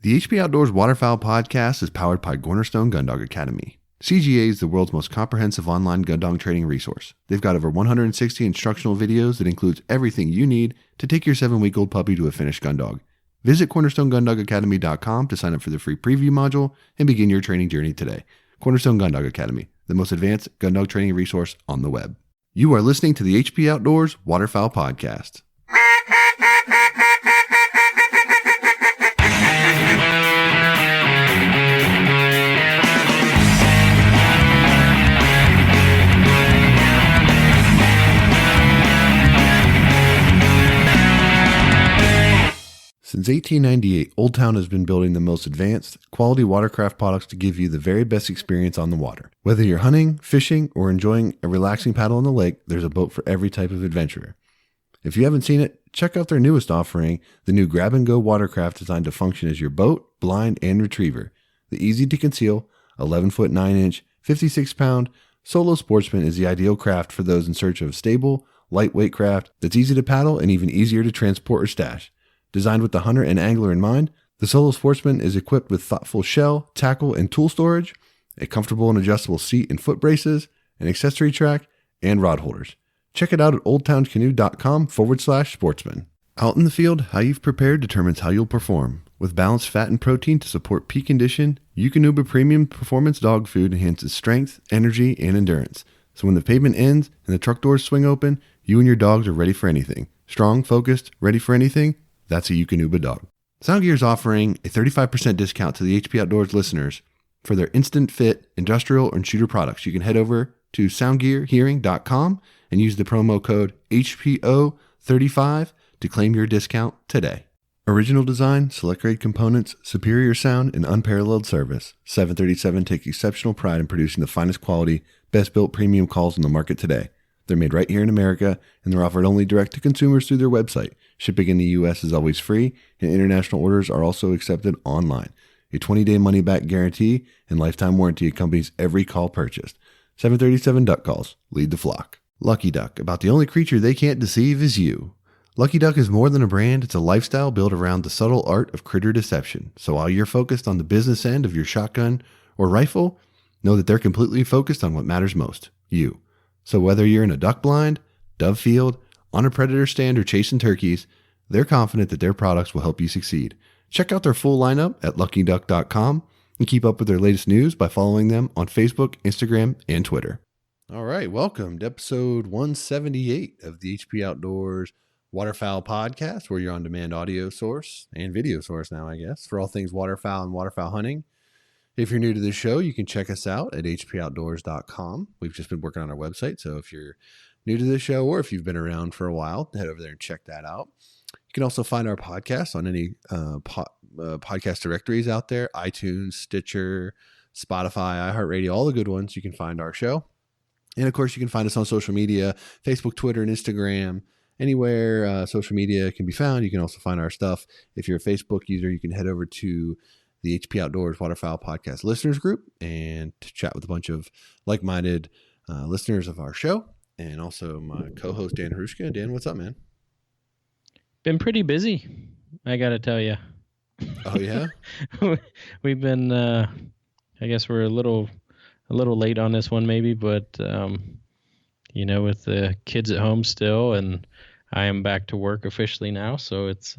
The HP Outdoors Waterfowl podcast is powered by Cornerstone Gundog Academy. CGA is the world's most comprehensive online gun dog training resource. They've got over 160 instructional videos that includes everything you need to take your 7-week-old puppy to a finished gun dog. Visit cornerstonegundogacademy.com to sign up for the free preview module and begin your training journey today. Cornerstone Gun Dog Academy, the most advanced gun dog training resource on the web. You are listening to the HP Outdoors Waterfowl podcast. Since 1898, Old Town has been building the most advanced, quality watercraft products to give you the very best experience on the water. Whether you're hunting, fishing, or enjoying a relaxing paddle on the lake, there's a boat for every type of adventurer. If you haven't seen it, check out their newest offering, the new grab-and-go watercraft designed to function as your boat, blind, and retriever. The easy-to-conceal, 11-foot 9-inch, 56-pound Solo Sportsman is the ideal craft for those in search of a stable, lightweight craft that's easy to paddle and even easier to transport or stash. Designed with the hunter and angler in mind, the Solo Sportsman is equipped with thoughtful shell, tackle, and tool storage, a comfortable and adjustable seat and foot braces, an accessory track, and rod holders. Check it out at oldtowncanoe.com/sportsman. Out in the field, how you've prepared determines how you'll perform. With balanced fat and protein to support peak condition, Eukanuba Premium Performance Dog Food enhances strength, energy, and endurance. So when the pavement ends and the truck doors swing open, you and your dogs are ready for anything. Strong, focused, ready for anything? That's a Eukanuba dog. Soundgear is offering a 35% discount to the HP Outdoors listeners for their instant fit industrial and shooter products. You can head over to soundgearhearing.com and use the promo code HPO35 to claim your discount today. Original design, select grade components, superior sound, and unparalleled service. 737 takes exceptional pride in producing the finest quality, best built premium calls in the market today. They're made right here in America, and they're offered only direct to consumers through their website. Shipping in the U.S. is always free, and international orders are also accepted online. A 20-day money-back guarantee and lifetime warranty accompanies every call purchased. 737 Duck Calls. Lead the flock. Lucky Duck. About the only creature they can't deceive is you. Lucky Duck is more than a brand. It's a lifestyle built around the subtle art of critter deception. So while you're focused on the business end of your shotgun or rifle, know that they're completely focused on what matters most, you. So whether you're in a duck blind, dove field, on a predator stand, or chasing turkeys, they're confident that their products will help you succeed. Check out their full lineup at luckyduck.com and keep up with their latest news by following them on Facebook, Instagram, and Twitter. All right, welcome to episode 178 of the HP Outdoors Waterfowl podcast, where you're on-demand audio source and video source now, I guess, for all things waterfowl and waterfowl hunting. If you're new to the show, you can check us out at hpoutdoors.com. We've just been working on our website, so if you're new to the show or if you've been around for a while, head over there and check that out. You can also find our podcast on any podcast directories out there, iTunes, Stitcher, Spotify, iHeartRadio, all the good ones. You can find our show. And, of course, you can find us on social media, Facebook, Twitter, and Instagram. Anywhere social media can be found, you can also find our stuff. If you're a Facebook user, you can head over to the HP Outdoors Waterfowl Podcast listeners group and to chat with a bunch of like-minded listeners of our show, and also my co-host Dan Harushka. Dan, what's up, man? Been pretty busy, I gotta tell you. Oh yeah, we've been. I guess we're a little late on this one, maybe, but with the kids at home still, and I am back to work officially now, so it's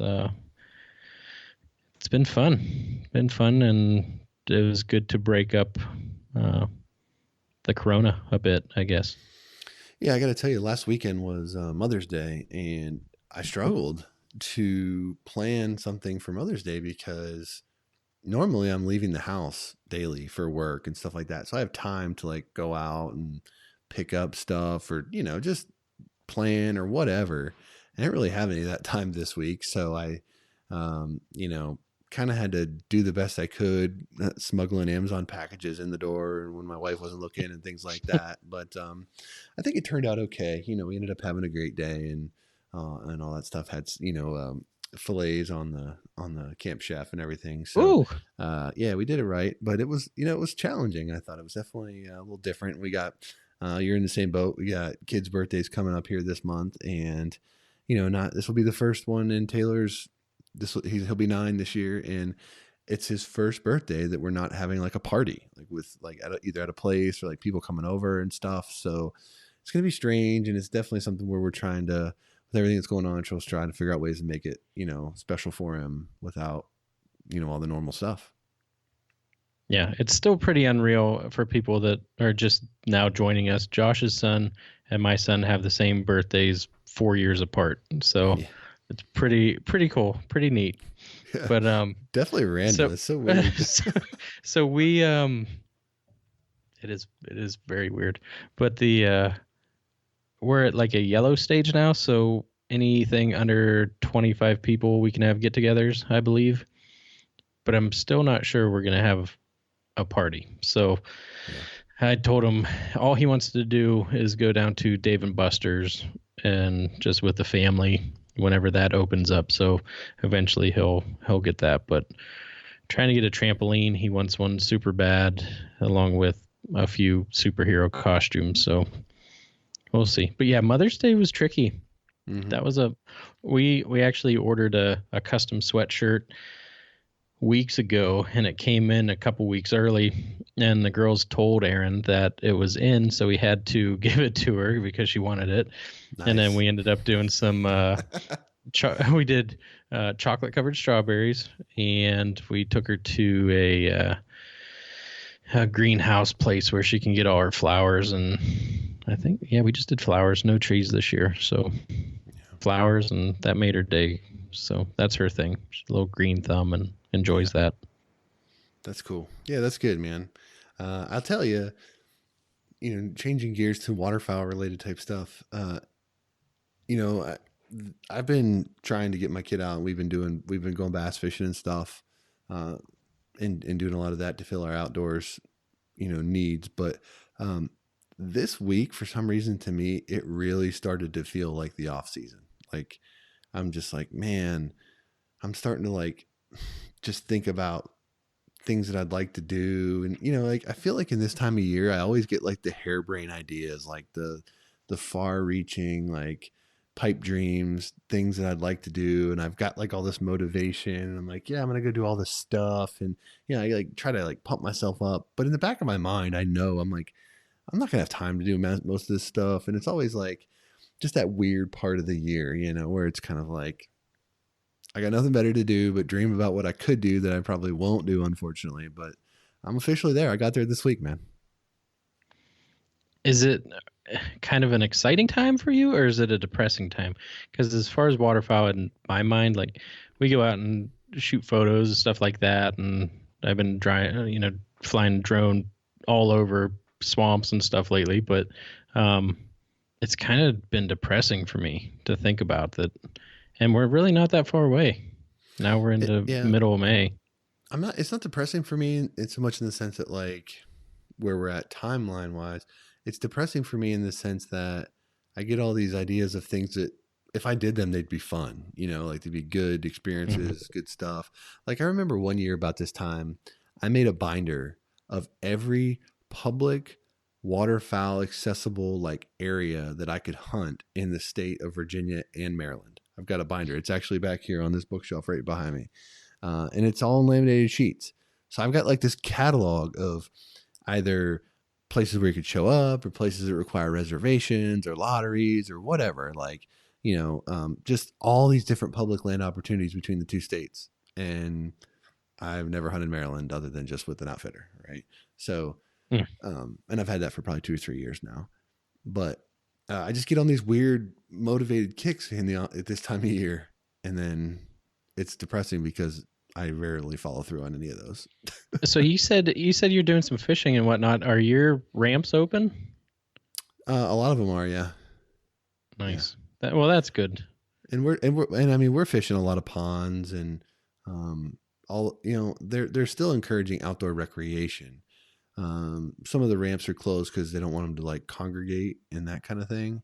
been fun. And it was good to break up the corona a bit, I guess. Yeah, I got to tell you, last weekend was Mother's Day, and I struggled to plan something for Mother's Day because normally I'm leaving the house daily for work and stuff like that. So I have time to like go out and pick up stuff or, just plan or whatever. I didn't really have any of that time this week. So I, kind of had to do the best I could, smuggling Amazon packages in the door when my wife wasn't looking and things like that. But I think it turned out okay. We ended up having a great day and all that stuff. Had fillets on the Camp Chef and everything. So yeah, we did it right. But it was it was challenging. I thought it was definitely a little different. We got you're in the same boat. We got kids' birthdays coming up here this month, and this will be the first one in Taylor's. He'll be 9 this year, and it's his first birthday that we're not having like a party, like with like either at a place or like people coming over and stuff. So it's going to be strange. And it's definitely something where we're trying to, with everything that's going on, we're trying to figure out ways to make it, special for him without, all the normal stuff. Yeah, it's still pretty unreal for people that are just now joining us. Josh's son and my son have the same birthdays 4 years apart. So Yeah. it's pretty cool, pretty neat. Yeah. But definitely random. It's so weird. so we it is very weird. But we're at like a yellow stage now, so anything under 25 people we can have get-togethers, I believe. But I'm still not sure we're going to have a party. So I told him all he wants to do is go down to Dave and Buster's and just with the family whenever that opens up. So eventually he'll get that. But trying to get a trampoline, he wants one super bad, along with a few superhero costumes. So we'll see. But yeah, Mother's Day was tricky. Mm-hmm. That was we actually ordered a custom sweatshirt weeks ago, and it came in a couple weeks early, and the girls told Aaron that it was in, so we had to give it to her because she wanted it. Nice. And then we ended up doing some we did chocolate covered strawberries, and we took her to a greenhouse place where she can get all her flowers. And I think we just did flowers, no trees this year, so flowers, and that made her day. So that's her thing. She's a little green thumb and enjoys that. That's cool. Yeah, that's good, man. I'll tell you, changing gears to waterfowl related type stuff. I've been trying to get my kid out, and we've been going bass fishing and stuff, and doing a lot of that to fill our outdoors, needs. But this week, for some reason, to me, it really started to feel like the off season. Like, I'm just like, man, I'm starting to like just think about things that I'd like to do. And, like, I feel like in this time of year, I always get like the harebrained ideas, like the far reaching, like pipe dreams, things that I'd like to do. And I've got like all this motivation, and I'm like, yeah, I'm going to go do all this stuff. And, I like try to like pump myself up, but in the back of my mind, I know I'm like, I'm not gonna have time to do most of this stuff. And it's always like just that weird part of the year, where it's kind of like, I got nothing better to do but dream about what I could do that I probably won't do, unfortunately. But I'm officially there. I got there this week, man. Is it kind of an exciting time for you, or is it a depressing time? Because as far as waterfowl, in my mind, like, we go out and shoot photos and stuff like that, and I've been flying drone all over swamps and stuff lately, but it's kind of been depressing for me to think about that. And we're really not that far away. Now we're into middle of May. It's not depressing for me. It's so much in the sense that, like, where we're at timeline wise, it's depressing for me in the sense that I get all these ideas of things that if I did them, they'd be fun, like they'd be good experiences, good stuff. Like, I remember one year about this time, I made a binder of every public waterfowl accessible like area that I could hunt in the state of Virginia and Maryland. I've got a binder. It's actually back here on this bookshelf right behind me. And it's all in laminated sheets. So I've got like this catalog of either places where you could show up or places that require reservations or lotteries or whatever. Like, just all these different public land opportunities between the two states. And I've never hunted Maryland other than just with an outfitter. Right. So, and I've had that for probably 2 or 3 years now, but I just get on these weird motivated kicks at this time of year, and then it's depressing because I rarely follow through on any of those. So you said you're doing some fishing and whatnot. Are your ramps open? A lot of them are, yeah. Nice. Yeah. That's good. And we're fishing a lot of ponds and they're still encouraging outdoor recreation. Some of the ramps are closed because they don't want them to like congregate and that kind of thing.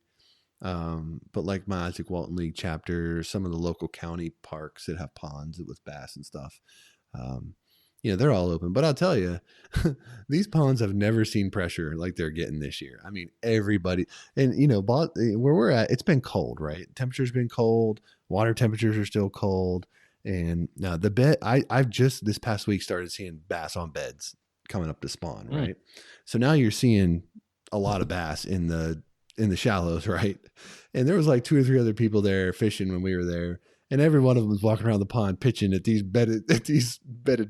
But like my Isaac Walton League chapter, some of the local county parks that have ponds with bass and stuff, they're all open. But I'll tell you, these ponds have never seen pressure like they're getting this year. I mean, everybody, and where we're at, it's been cold, right? Temperature's been cold. Water temperatures are still cold. And now the bed, I've just this past week started seeing bass on beds coming up to spawn, right? So now you're seeing a lot of bass in the shallows, right? And there was like 2 or 3 other people there fishing when we were there, and every one of them was walking around the pond pitching at these bedded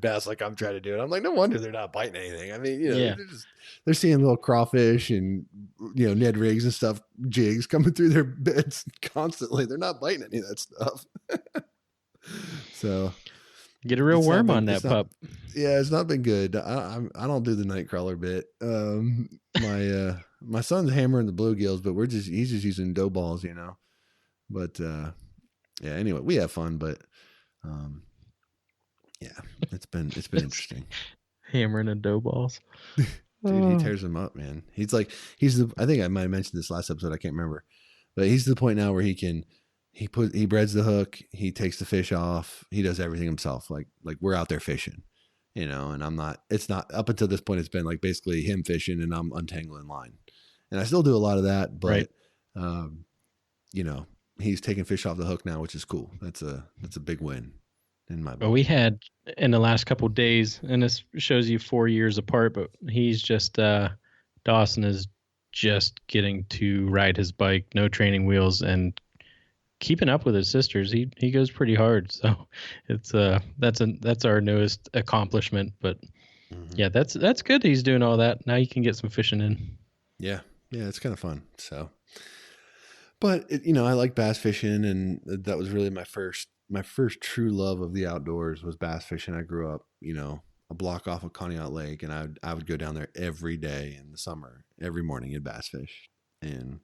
bass like I'm trying to do. And I'm like, no wonder they're not biting anything. I mean, they're seeing little crawfish and Ned rigs and stuff, jigs coming through their beds constantly. They're not biting any of that stuff. So get a real worm on that pup. Yeah, it's not been good. I don't do the night crawler bit. My son's hammering the bluegills, but he's just using dough balls, But yeah. Anyway, we have fun, but yeah, it's been interesting. Hammering the dough balls, dude. He tears them up, man. I think I might have mentioned this last episode. I can't remember, but he's to the point now where he breads the hook, he takes the fish off, he does everything himself. Like we're out there fishing, and it's not up until this point, it's been like basically him fishing and I'm untangling line. And I still do a lot of that, but right. He's taking fish off the hook now, which is cool. That's a big win in my book. But we had in the last couple of days, and this shows you 4 years apart, but he's just Dawson is just getting to ride his bike, no training wheels, and keeping up with his sisters. He goes pretty hard, so it's that's our newest accomplishment. But yeah, that's good. He's doing all that. Now you can get some fishing in. Yeah, it's kind of fun. So, but I like bass fishing, and that was really my first true love of the outdoors was bass fishing. I grew up, a block off of Conneaut Lake, and I would go down there every day in the summer, every morning and bass fish, and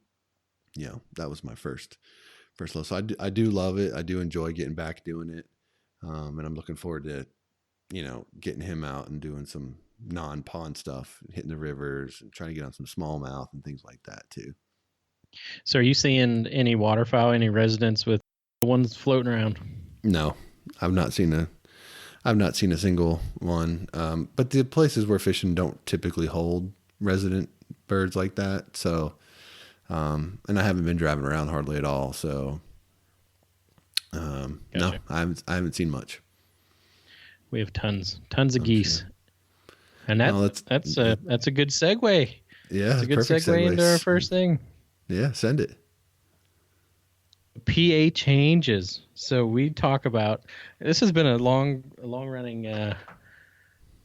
that was my first love. So I do love it. I do enjoy getting back doing it, and I'm looking forward to getting him out and doing some non-pond stuff, hitting the rivers and trying to get on some smallmouth and things like that too. So are you seeing any waterfowl, any residents with ones floating around? No, I've not seen a single one. But the places we're fishing don't typically hold resident birds like that. So, and I haven't been driving around hardly at all. So, gotcha. No, I haven't seen much. We have tons of geese. Sure. And that's a good segue. Yeah, it's a good segue into our first thing. Yeah, send it. PA changes. So we talk about this has been a long running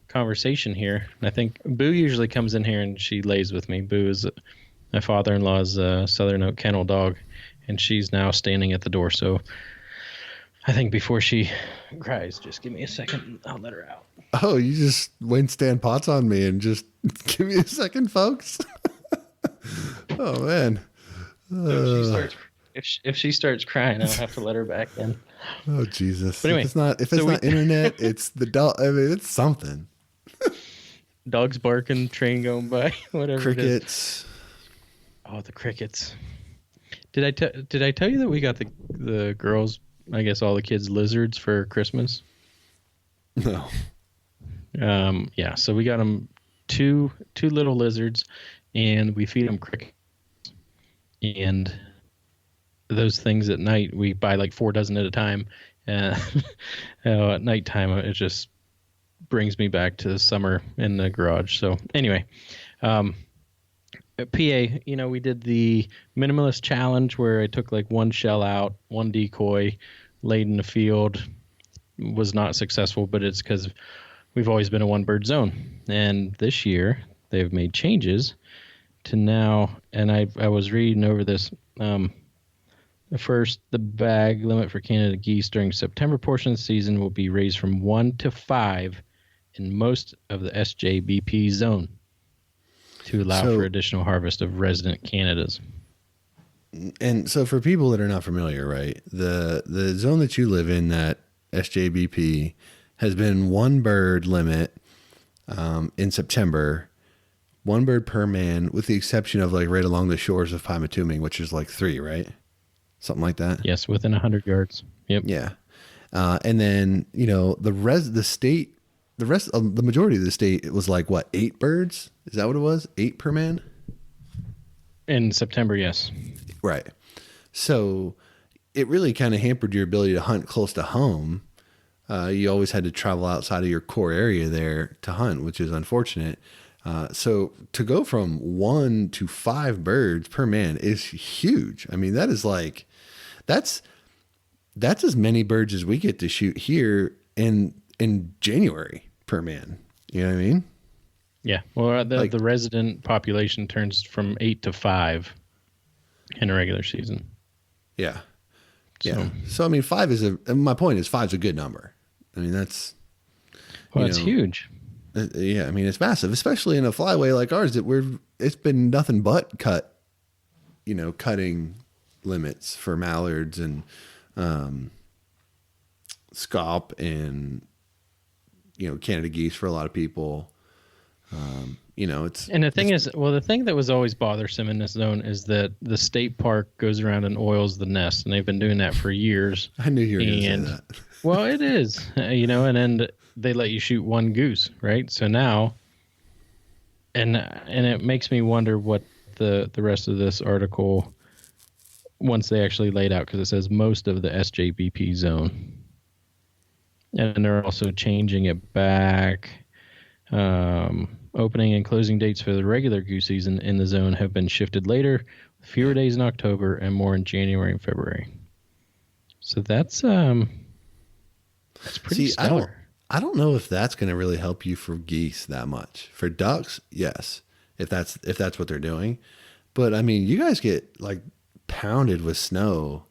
conversation here. I think Boo usually comes in here and she lays with me. Boo is my father-in-law's Southern Oak kennel dog, and she's now standing at the door. So I think before she cries, just give me a second and I'll let her out. Oh, you just Wayne Stan Potts on me and just give me a second, folks. Oh man. So if she starts crying, I'll have to let her back in. Oh Jesus! But anyway, if it's not internet, it's the dog. I mean, it's something. Dogs barking, train going by, whatever. Crickets. Oh, the crickets! Did I tell you that we got the girls? I guess all the kids lizards for Christmas. No. Yeah. So we got them two little lizards, and we feed them crickets. And those things at night, we buy like 4 dozen at a time. At nighttime, it just brings me back to the summer in the garage. So anyway, at PA, we did the minimalist challenge where I took like one shell out, one decoy, laid in the field. Was not successful, but it's because we've always been a one bird zone. And this year they've made changes to now, and I was reading over this. First, the bag limit for Canada geese during September portion of the season will be raised from 1 to 5 in most of the SJBP zone to allow for additional harvest of resident Canadas. And so for people that are not familiar, right, the zone that you live in, that SJBP, has been one bird limit in September, one bird per man, with the exception of like right along the shores of Pymatuming, which is like 3, right? Something like that. Yes, within 100 yards. Yep. Yeah. And then, the majority of the state, it was like what, 8 birds? Is that what it was? 8 per man? In September, yes. Right. So it really kind of hampered your ability to hunt close to home you always had to travel outside of your core area there to hunt, which is unfortunate. So to go from 1 to 5 birds per man is huge. I mean, that is like, that's as many birds as we get to shoot here in January per man. You know what I mean? Yeah. Well, the resident population turns from 8 to 5 in a regular season. Yeah. Yeah. So I mean, my point is 5's a good number. I mean, that's, it's huge. Yeah. I mean, it's massive, especially in a flyway like ours it's been nothing but cutting limits for mallards and, scaup and, Canada geese for a lot of people. And the thing that was always bothersome in this zone is that the state park goes around and oils the nest, and they've been doing that for years. I knew you were going to say that. Well, it is, and then they let you shoot one goose, right? So now, and it makes me wonder what the rest of this article, once they actually laid out, because it says most of the SJBP zone, and they're also changing it back. Opening and closing dates for the regular goose season in the zone have been shifted later, fewer days in October and more in January and February. So that's pretty stellar. I don't know if that's going to really help you for geese that much. For ducks, yes, if that's what they're doing. But I mean, you guys get like pounded with snow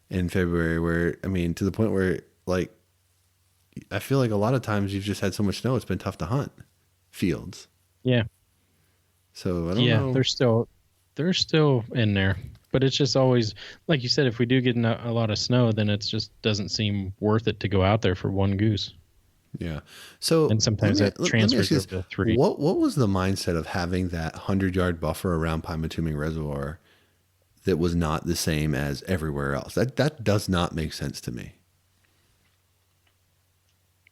in February, where I mean, to the point where like I feel like a lot of times you've just had so much snow it's been tough to hunt fields. Yeah. So I don't know. They're still in there, but it's just always like you said. If we do get a lot of snow, then it just doesn't seem worth it to go out there for one goose. Yeah. So and sometimes that transfers over to 3. What was the mindset of having that 100-yard buffer around Pymatuning Reservoir that was not the same as everywhere else? That does not make sense to me.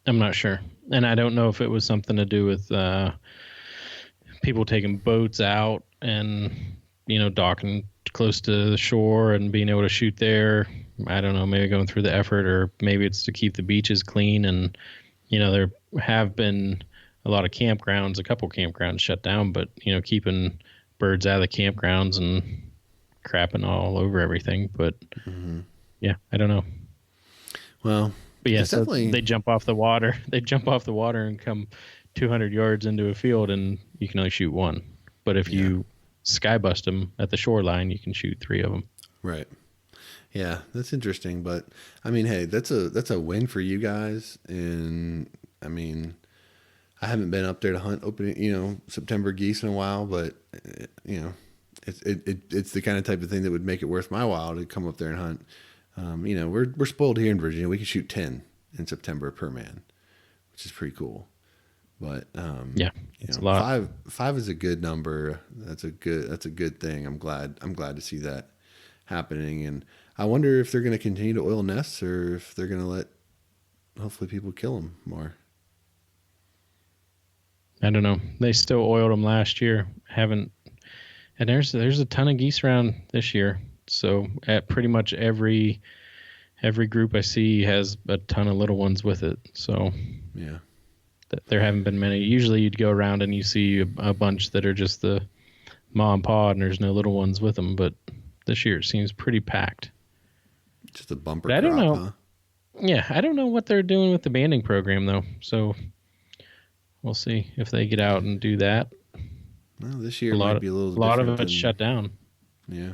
I'm not sure. And I don't know if it was something to do with people taking boats out and, docking close to the shore and being able to shoot there. I don't know, maybe going through the effort, or maybe it's to keep the beaches clean. And, there have been a lot of campgrounds, a couple campgrounds shut down, but, keeping birds out of the campgrounds and crapping all over everything. But, yeah, I don't know. Well, but yeah, so they jump off the water. They jump off the water and come 200 yards into a field, and you can only shoot one. But if you sky bust them at the shoreline, you can shoot 3 of them. Right. Yeah, that's interesting. But I mean, hey, that's a win for you guys. And I mean, I haven't been up there to hunt opening, September geese in a while, but it's the kind of type of thing that would make it worth my while to come up there and hunt. We're spoiled here in Virginia. We can shoot 10 in September per man, which is pretty cool. But it's a lot. 5 is a good number. That's a good thing. I'm glad to see that happening. And I wonder if they're going to continue to oil nests, or if they're going to let hopefully people kill them more. I don't know. They still oiled them last year. And there's a ton of geese around this year. So at pretty much every group I see has a ton of little ones with it. So yeah, there haven't been many. Usually you'd go around and you see a bunch that are just the ma and pa, and there's no little ones with them. But this year it seems pretty packed. Just a bumper crop, I don't know. Huh? Yeah, I don't know what they're doing with the banding program though. So we'll see if they get out and do that. Well, this year might be a lot of it's shut down. Yeah.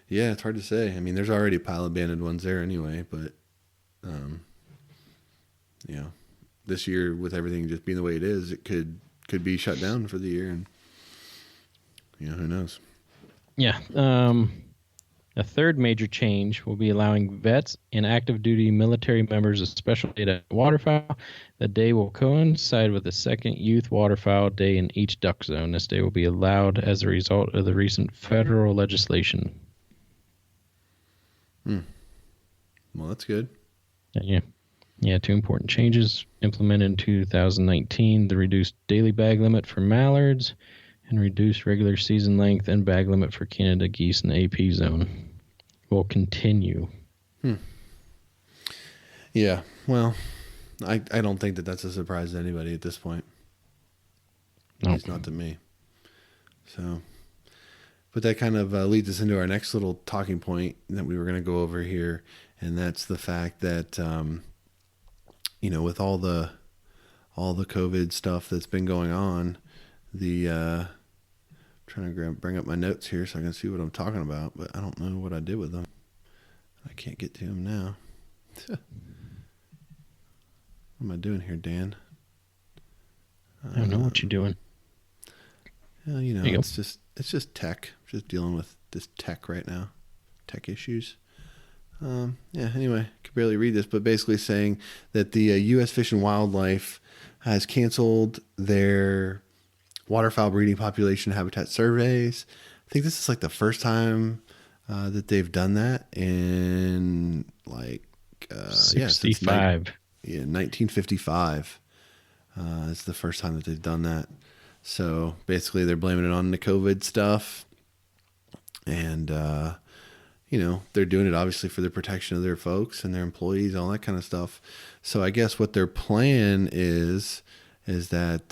Yeah, it's hard to say. I mean, there's already a pile of banded ones there anyway, but, this year with everything just being the way it is, it could be shut down for the year, and, who knows? Yeah. A third major change will be allowing vets and active duty military members a special day at Waterfowl. The day will coincide with the second youth Waterfowl day in each duck zone. This day will be allowed as a result of the recent federal legislation. Well, that's good. Yeah, 2 important changes implemented in 2019: the reduced daily bag limit for mallards and reduced regular season length and bag limit for Canada geese in the AP zone will continue. Yeah, well, I don't think that that's a surprise to anybody at this point. No. At least not to me. So, but that kind of leads us into our next little talking point that we were going to go over here, and that's the fact that with all the COVID stuff that's been going on, trying to bring up my notes here so I can see what I'm talking about, but I don't know what I did with them. I can't get to them now. What am I doing here, Dan? I don't know what you're doing. Well, it's just tech. I'm just dealing with this tech right now, tech issues. Anyway, I could barely read this, but basically saying that the U.S. Fish and Wildlife has canceled their waterfowl breeding population habitat surveys. I think this is like the first time that they've done that in 65. 1955. It's the first time that they've done that. So basically they're blaming it on the COVID stuff. And, they're doing it obviously for the protection of their folks and their employees, all that kind of stuff. So I guess what their plan is that,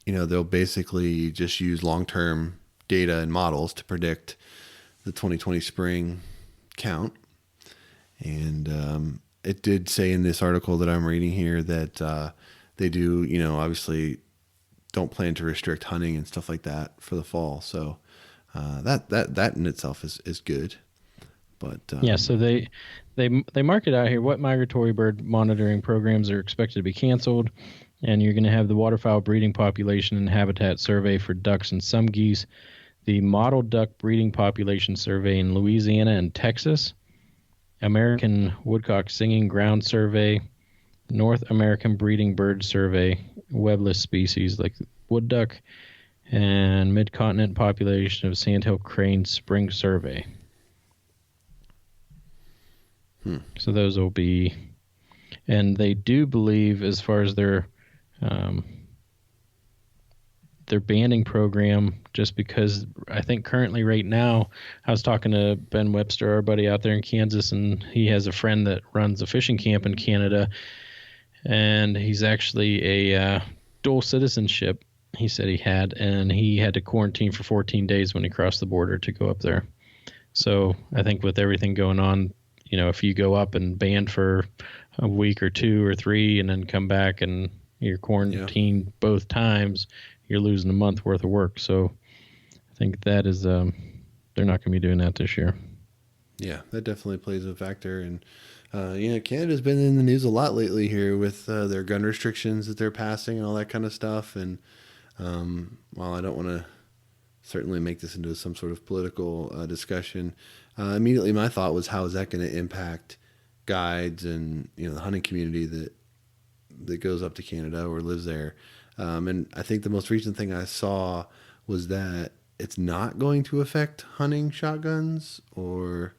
they'll basically just use long-term data and models to predict the 2020 spring count. And it did say in this article that I'm reading here that they do, obviously don't plan to restrict hunting and stuff like that for the fall. So that in itself is good. But so they mark it out here. What migratory bird monitoring programs are expected to be canceled? And you're going to have the waterfowl breeding population and habitat survey for ducks and some geese, the model duck breeding population survey in Louisiana and Texas, American woodcock singing ground survey, North American breeding bird survey, webless species like wood duck, and mid-continent population of sandhill crane spring survey. So those will be, and they do believe as far as their banding program, just because I think currently right now, I was talking to Ben Webster, our buddy out there in Kansas, and he has a friend that runs a fishing camp in Canada, and he's actually a dual citizenship, he said he had, and he had to quarantine for 14 days when he crossed the border to go up there. So I think with everything going on, if you go up and banned for a week or 2 or 3 and then come back and you're quarantined both times, you're losing a month worth of work. So I think that is, they're not going to be doing that this year. Yeah, that definitely plays a factor. And, Canada's been in the news a lot lately here with their gun restrictions that they're passing and all that kind of stuff. And while I don't want to certainly make this into some sort of political discussion, immediately my thought was, how is that going to impact guides and, the hunting community that goes up to Canada or lives there? And I think the most recent thing I saw was that it's not going to affect hunting shotguns, or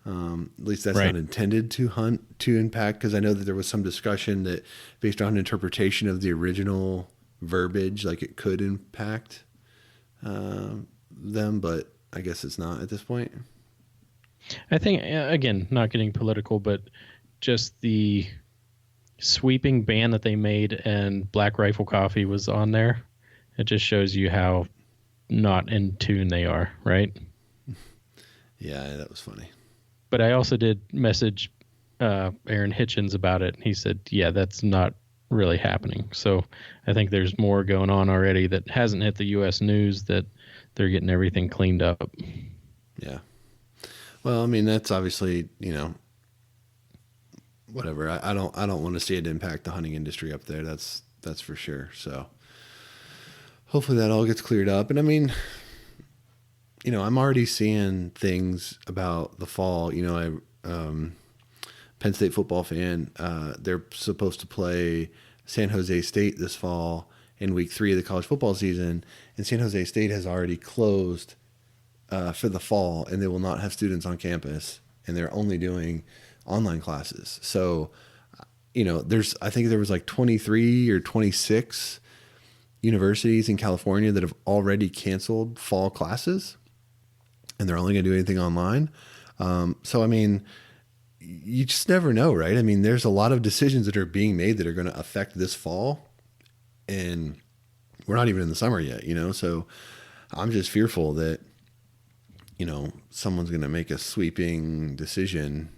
at least that's not intended to impact, because I know that there was some discussion that based on interpretation of the original verbiage, like it could impact them, but I guess it's not at this point. I think, again, not getting political, but just the sweeping ban that they made and Black Rifle Coffee was on there. It just shows you how not in tune they are, right? Yeah, that was funny. But I also did message Aaron Hitchens about it. He said, yeah, that's not really happening. So I think there's more going on already that hasn't hit the U.S. news, that they're getting everything cleaned up. Yeah. Well, I mean, that's obviously, whatever. I don't want to see it impact the hunting industry up there. That's for sure. So hopefully that all gets cleared up. And I mean, I'm already seeing things about the fall. Penn State football fan, they're supposed to play San Jose State this fall in week 3 of the college football season, and San Jose State has already closed for the fall, and they will not have students on campus, and they're only doing online classes. So, I think there was like 23 or 26 universities in California that have already canceled fall classes, and they're only going to do anything online. So, I mean, you just never know, right? I mean, there's a lot of decisions that are being made that are going to affect this fall, and we're not even in the summer yet, So I'm just fearful that, someone's going to make a sweeping decision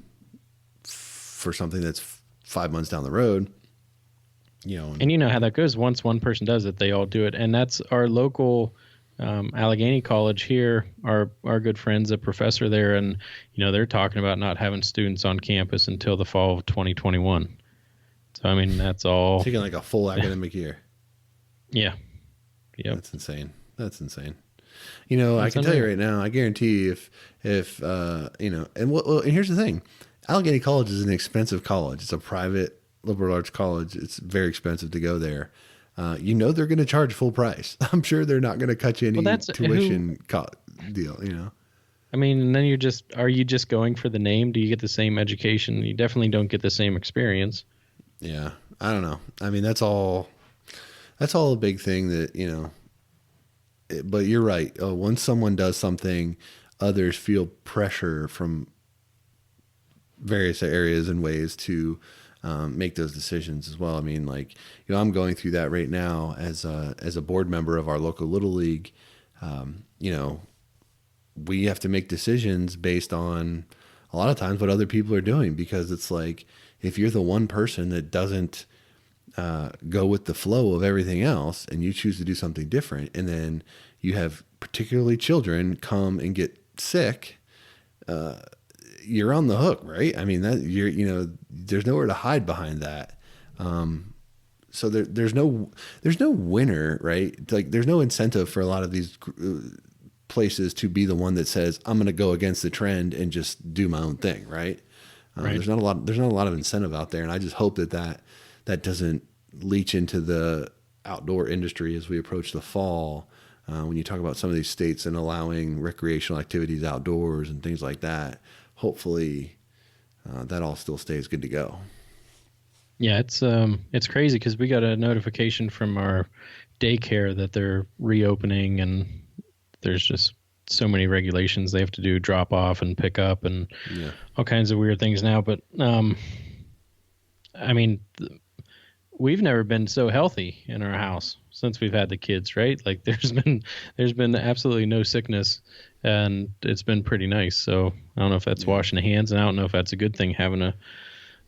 for something that's 5 months down the road, And you know how that goes. Once one person does it, they all do it. And that's our local Allegheny College here. Our good friend's a professor there, and they're talking about not having students on campus until the fall of 2021. So I mean, that's all taking like a full academic year. Yeah. Yep. That's insane. I can tell you right now, I guarantee if and here's the thing, Allegheny College is an expensive college. It's a private liberal arts college. It's very expensive to go there. They're going to charge full price. I'm sure they're not going to cut you any tuition deal. I mean, and then are you just going for the name? Do you get the same education? You definitely don't get the same experience. Yeah, I don't know. I mean, that's all a big thing that but you're right. Once someone does something, others feel pressure from various areas and ways to make those decisions as well. I mean, like, I'm going through that right now as a board member of our local Little League. We have to make decisions based on a lot of times what other people are doing, because it's like, if you're the one person that doesn't go with the flow of everything else, and you choose to do something different, and then you have particularly children come and get sick, you're on the hook, right? I mean, that there's nowhere to hide behind that. So there's no winner, right? Like, there's no incentive for a lot of these places to be the one that says, I'm going to go against the trend and just do my own thing, right? Right. There's not a lot of incentive out there, and I just hope that doesn't leach into the outdoor industry as we approach the fall. When you talk about some of these states and allowing recreational activities outdoors and things like that, hopefully that all still stays good to go. Yeah, it's crazy because we got a notification from our daycare that they're reopening, and there's just so many regulations they have to do, drop off and pick up, and all kinds of weird things now. But I mean, we've never been so healthy in our house since we've had the kids, right? Like, there's been absolutely no sickness, and it's been pretty nice. So I don't know if that's washing the hands, and I don't know if that's a good thing, having a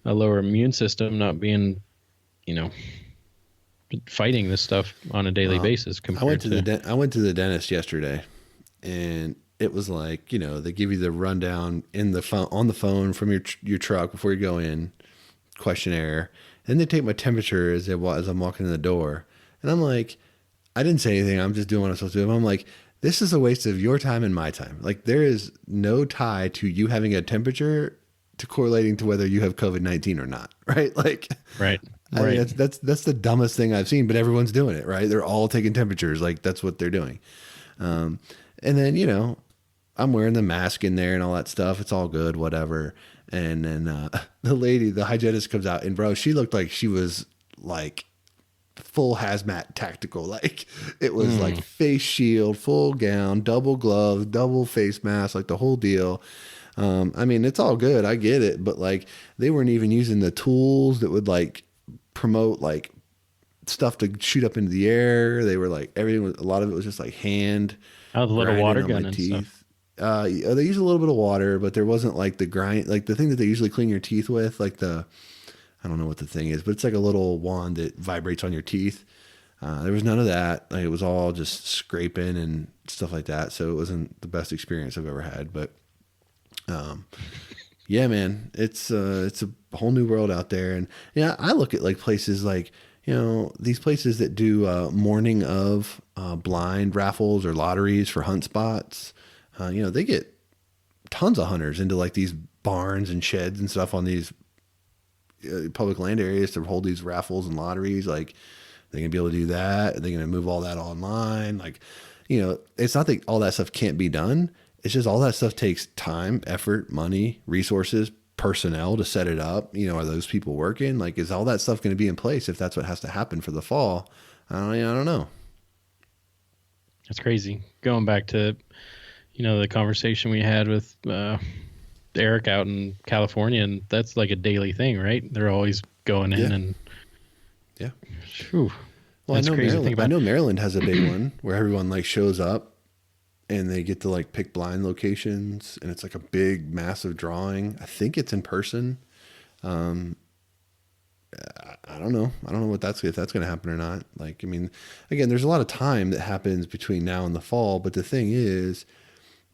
lower immune system, not being, fighting this stuff on a daily basis. I went to the dentist yesterday, and it was like, they give you the rundown on the phone from your truck before you go in, questionnaire. And they take my temperature as I'm walking in the door. And I'm like, I didn't say anything. I'm just doing what I'm supposed to do. I'm like, this is a waste of your time and my time. Like, there is no tie to you having a temperature to correlating to whether you have COVID-19 or not. Right. Like, right. I mean, that's the dumbest thing I've seen, but everyone's doing it, right? They're all taking temperatures. Like, that's what they're doing. And then, I'm wearing the mask in there and all that stuff. It's all good, whatever. And then the hygienist comes out, and bro, she looked like she was like full hazmat tactical. Like, it was like face shield, full gown, double gloves, double face mask, like the whole deal. I mean, it's all good. I get it. But like, they weren't even using the tools that would like promote like stuff to shoot up into the air. They were like, a lot of it was just like hand. Oh, the little water gun and stuff. They use a little bit of water, but there wasn't like the grind, like the thing that they usually clean your teeth with, like I don't know what the thing is, but it's like a little wand that vibrates on your teeth. There was none of that. Like, it was all just scraping and stuff like that. So it wasn't the best experience I've ever had, but yeah, man, it's a whole new world out there. And I look at like places like, these places that do morning of blind raffles or lotteries for hunt spots. They get tons of hunters into like these barns and sheds and stuff on these public land areas to hold these raffles and lotteries. Like, they're going to be able to do that. They're going to move all that online. Like, it's not that all that stuff can't be done. It's just all that stuff takes time, effort, money, resources, personnel to set it up. Are those people working? Like, is all that stuff going to be in place if that's what has to happen for the fall? I don't know. That's crazy. Going back to, the conversation we had with Eric out in California, and that's like a daily thing, right? They're always going in Yeah. and Yeah. whew, Well, that's crazy to think I about. know Maryland has a big one where everyone like shows up and they get to like pick blind locations, and it's like a big, massive drawing. I think it's in person. Um, I don't know. I don't know what if that's going to happen or not. Like, I mean, again, there's a lot of time that happens between now and the fall, but the thing is,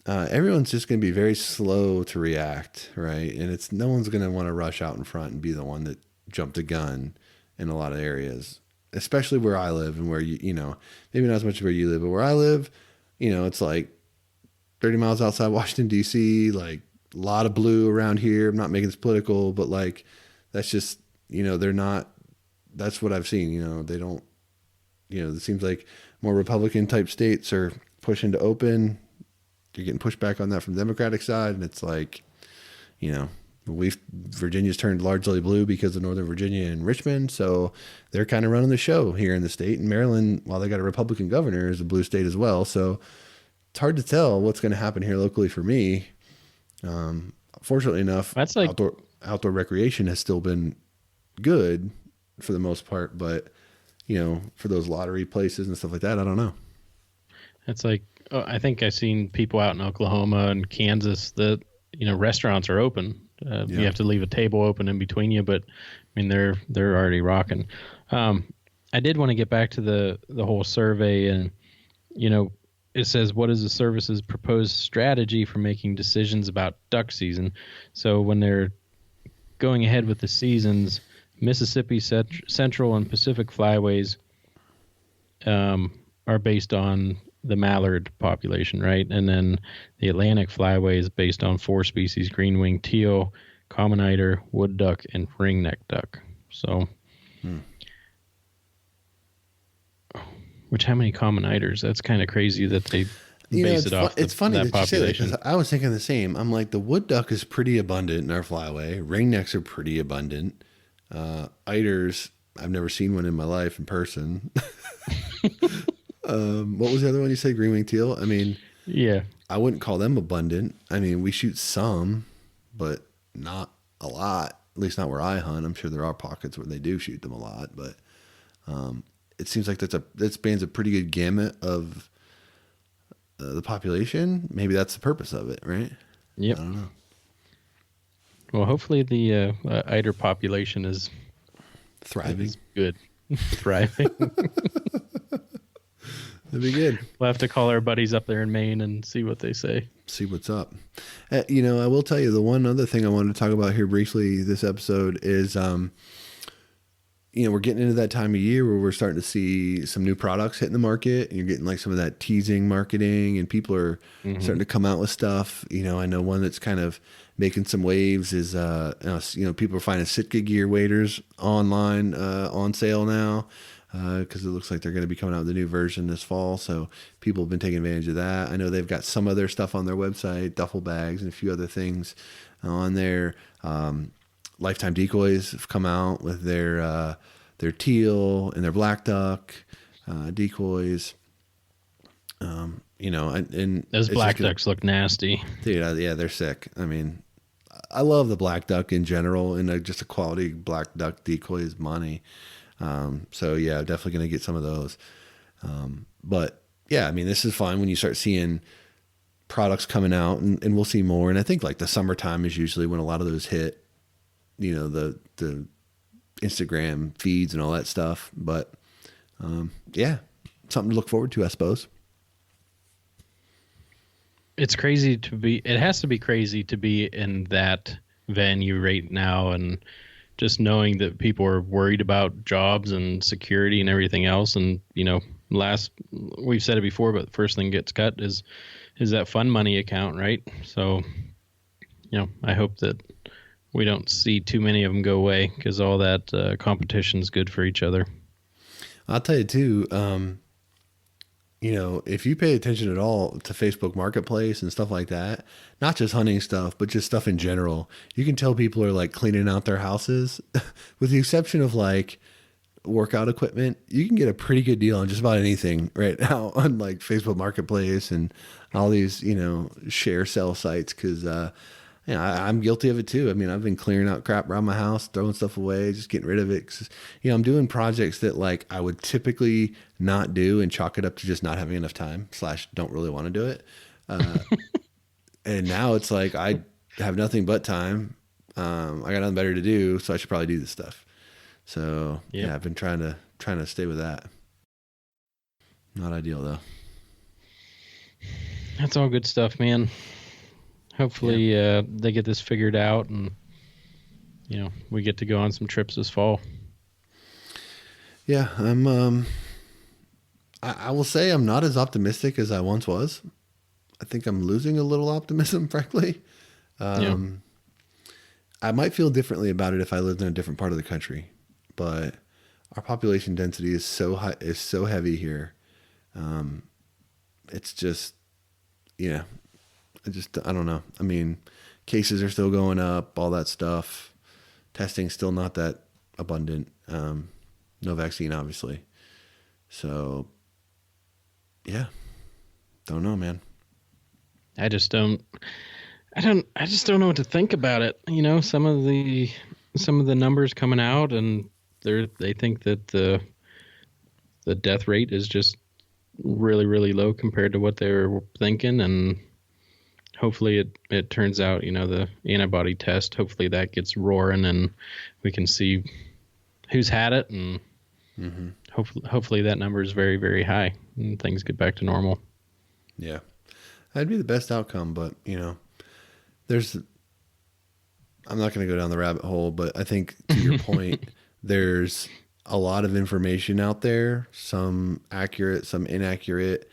everyone's just going to be very slow to react, right? And it's no one's going to want to rush out in front and be the one that jumped the gun in a lot of areas, especially where I live and where you know, maybe not as much where you live, but where I live, you know, it's like 30 miles outside Washington D.C. Like a lot of blue around here. I'm not making this political, but like that's just, you know, they're not. That's what I've seen. You know, they don't. You know, it seems like more Republican type states are pushing to open. You're getting pushback on that from the Democratic side, and it's like, you know, Virginia's turned largely blue because of Northern Virginia and Richmond, so they're kind of running the show here in the state. And Maryland, while they got a Republican governor, is a blue state as well. So it's hard to tell what's going to happen here locally for me. Fortunately enough, That's like outdoor recreation has still been good for the most part, but you know, for those lottery places and stuff like that, I don't know. It's like, oh, I think I've seen people out in Oklahoma and Kansas that, you know, restaurants are open. You have to leave a table open in between you, but I mean, they're already rocking. I did want to get back to the whole survey, and, you know, it says, what is the service's proposed strategy for making decisions about duck season? So when they're going ahead with the seasons, Mississippi Central and Pacific flyways are based on the mallard population, right? And then the Atlantic flyway is based on 4 species: green-winged teal, common eider, wood duck, and ringneck duck. So, which, how many common eiders? That's kind of crazy that they base it off it's funny that that you say that, population. 'cause I was thinking the same. I'm like, the wood duck is pretty abundant in our flyway. Ringnecks are pretty abundant. Eiders, I've never seen one in my life in person. What was the other one you said? Green-winged teal? I mean, Yeah. I wouldn't call them abundant. I mean, we shoot some, but not a lot. At least not where I hunt. I'm sure there are pockets where they do shoot them a lot, but it seems like that spans a pretty good gamut of the population. Maybe that's the purpose of it, right? Yep. I don't know. Well, hopefully the eider population is Thriving. good, thriving. That'd be good. We'll have to call our buddies up there in Maine and see what they say. See what's up. You know, I will tell you the one other thing I wanted to talk about here briefly this episode is, you know, we're getting into that time of year where we're starting to see some new products hitting the market, and you're getting like some of that teasing marketing, and people are starting to come out with stuff. You know, I know one that's kind of making some waves is, you know, people are finding Sitka gear waders online on sale now. Because it looks like they're going to be coming out with a new version this fall. So people have been taking advantage of that. I know they've got some other stuff on their website, duffel bags and a few other things on there. Lifetime Decoys have come out with their teal and their black duck decoys. You know, and Those black ducks look nasty. Dude, yeah, they're sick. I mean, I love the black duck in general, and just a quality black duck decoy is money. So yeah, definitely going to get some of those. But yeah, I mean, this is fun when you start seeing products coming out, and we'll see more. And I think like the summertime is usually when a lot of those hit, you know, the Instagram feeds and all that stuff. But, yeah, something to look forward to, I suppose. It has to be crazy to be in that venue right now, and just knowing that people are worried about jobs and security and everything else. And, you know, we've said it before, but the first thing gets cut is that fund money account, right? So, you know, I hope that we don't see too many of them go away, because all that competition is good for each other. I'll tell you too, you know, if you pay attention at all to Facebook Marketplace and stuff like that, not just hunting stuff, but just stuff in general, you can tell people are like cleaning out their houses. With the exception of like workout equipment, you can get a pretty good deal on just about anything right now on like Facebook Marketplace and all these, you know, share sell sites. Cause, Yeah, I'm guilty of it too. I mean, I've been clearing out crap around my house, throwing stuff away, just getting rid of it. 'Cause, I'm doing projects that like I would typically not do and chalk it up to just not having enough time / don't really want to do it. And now it's like I have nothing but time. I got nothing better to do, so I should probably do this stuff. So Yep. yeah, I've been trying to stay with that. Not ideal though. That's all good stuff, man. Hopefully they get this figured out, and we get to go on some trips this fall. Yeah, I will say I'm not as optimistic as I once was. I think I'm losing a little optimism, frankly. I might feel differently about it if I lived in a different part of the country, but our population density is so high, is so heavy here. It's just, I don't know. I mean, cases are still going up, all that stuff. Testing's still not that abundant. No vaccine, obviously. So, yeah, don't know, man. I just don't know what to think about it. Some of the numbers coming out, and they think that the death rate is just really, really low compared to what they were thinking, and hopefully it turns out, the antibody test, hopefully that gets roaring and we can see who's had it, and hopefully that number is very, very high and things get back to normal. Yeah. That'd be the best outcome, but I'm not going to go down the rabbit hole, but I think to your point, there's a lot of information out there, some accurate, some inaccurate.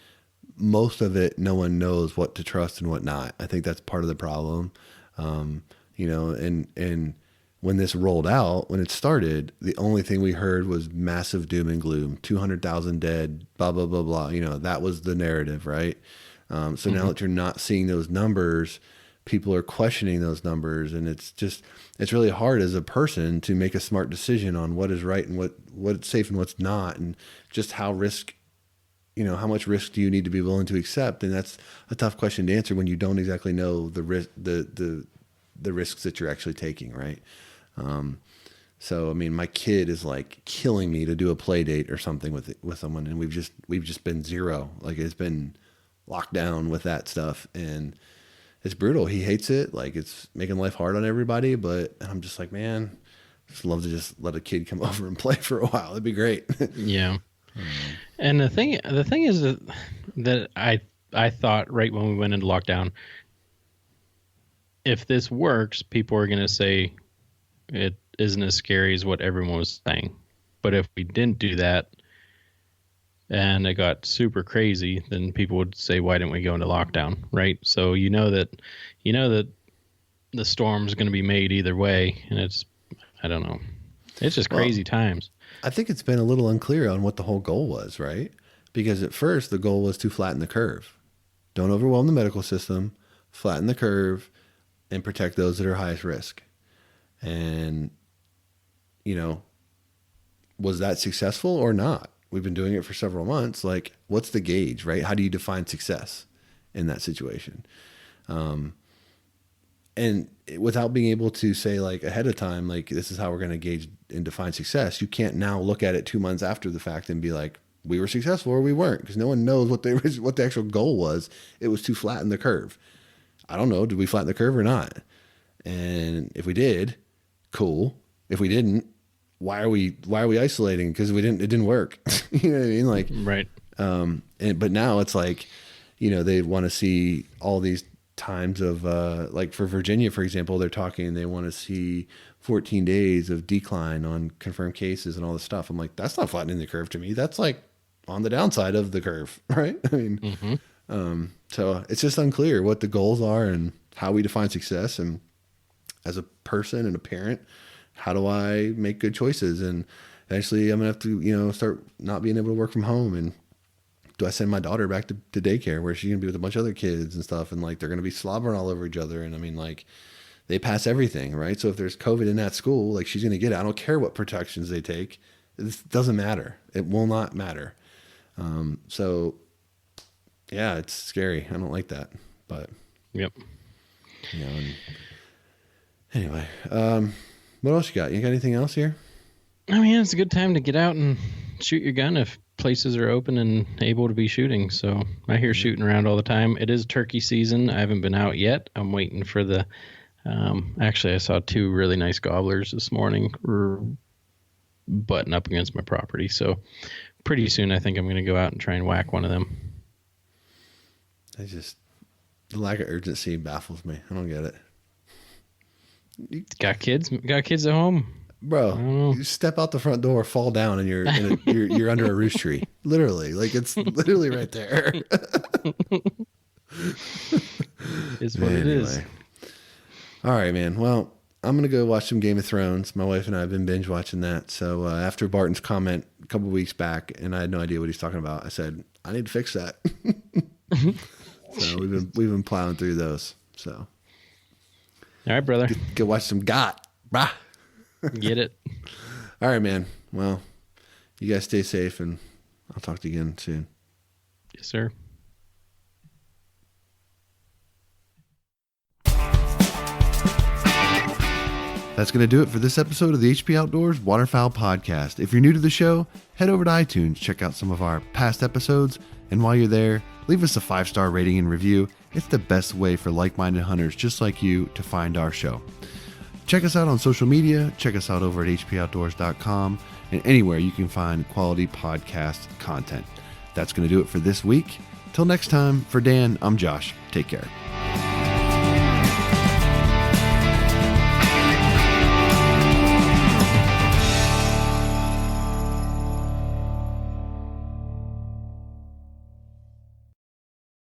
Most of it, no one knows what to trust and what not. I think that's part of the problem. And when this rolled out, when it started, the only thing we heard was massive doom and gloom, 200,000 dead, blah, blah, blah, blah. That was the narrative, right? So now that you're not seeing those numbers, people are questioning those numbers, and it's really hard as a person to make a smart decision on what is right and what's safe and what's not, and just how much risk do you need to be willing to accept? And that's a tough question to answer when you don't exactly know the risk, the risks that you're actually taking, right? So I mean, my kid is like killing me to do a play date or something with someone, and we've just been zero. Like, it's been locked down with that stuff, and it's brutal. He hates it. Like, it's making life hard on everybody, but I'm just like, man, just love to just let a kid come over and play for a while. It'd be great. Yeah. And the thing is that I thought right when we went into lockdown, if this works, people are going to say it isn't as scary as what everyone was saying. But if we didn't do that and it got super crazy, then people would say, why didn't we go into lockdown? Right. So that the storm's going to be made either way. And I don't know. It's just crazy times. I think it's been a little unclear on what the whole goal was, right? Because at first the goal was to flatten the curve. Don't overwhelm the medical system, flatten the curve, and protect those that are highest risk. And, was that successful or not? We've been doing it for several months. Like, what's the gauge, right? How do you define success in that situation? And without being able to say, like, ahead of time, like, this is how we're going to gauge and define success, you can't now look at it 2 months after the fact and be like, we were successful or we weren't, because no one knows what the actual goal was. It was to flatten the curve. I don't know. Did we flatten the curve or not? And if we did, cool. If we didn't, why are we isolating? Because it didn't work. You know what I mean? Like, right. But now it's like, they want to see all these times of, like for Virginia, for example, they want to see 14 days of decline on confirmed cases and all this stuff. I'm like, that's not flattening the curve to me. That's like on the downside of the curve, right? I mean, so it's just unclear what the goals are and how we define success. And as a person and a parent, how do I make good choices? And eventually I'm gonna have to, start not being able to work from home. And do I send my daughter back to daycare where she's gonna be with a bunch of other kids and stuff, and like they're gonna be slobbering all over each other? And I mean, like, they pass everything, right? So if there's COVID in that school, like, she's gonna get it. I don't care what protections they take. It doesn't matter. It will not matter. So yeah, it's scary. I don't like that, but yep. And Anyway, what else you got? You got anything else here? I mean, it's a good time to get out and shoot your gun if places are open and able to be shooting. So I hear shooting around all the time. It is turkey season. I haven't been out yet. I'm waiting for the. Actually, I saw 2 really nice gobblers this morning butting up against my property. So pretty soon, I think I'm going to go out and try and whack one of them. The lack of urgency baffles me. I don't get it. Got kids at home, bro. You step out the front door, fall down, and you're under a roost tree. Literally, like it's literally right there. It's what it is. All right, man. Well, I'm gonna go watch some Game of Thrones. My wife and I have been binge watching that. So after Barton's comment a couple weeks back, and I had no idea what he's talking about, I said I need to fix that. So we've been plowing through those. So. All right, brother. Go watch some GOT. Brah. Get it. All right, man. Well, you guys stay safe, and I'll talk to you again soon. Yes, sir. That's going to do it for this episode of the HP Outdoors Waterfowl Podcast. If you're new to the show, head over to iTunes, check out some of our past episodes, and while you're there, leave us a 5-star rating and review. It's the best way for like-minded hunters just like you to find our show. Check us out on social media. Check us out over at hpoutdoors.com and anywhere you can find quality podcast content. That's going to do it for this week. Till next time, for Dan, I'm Josh. Take care.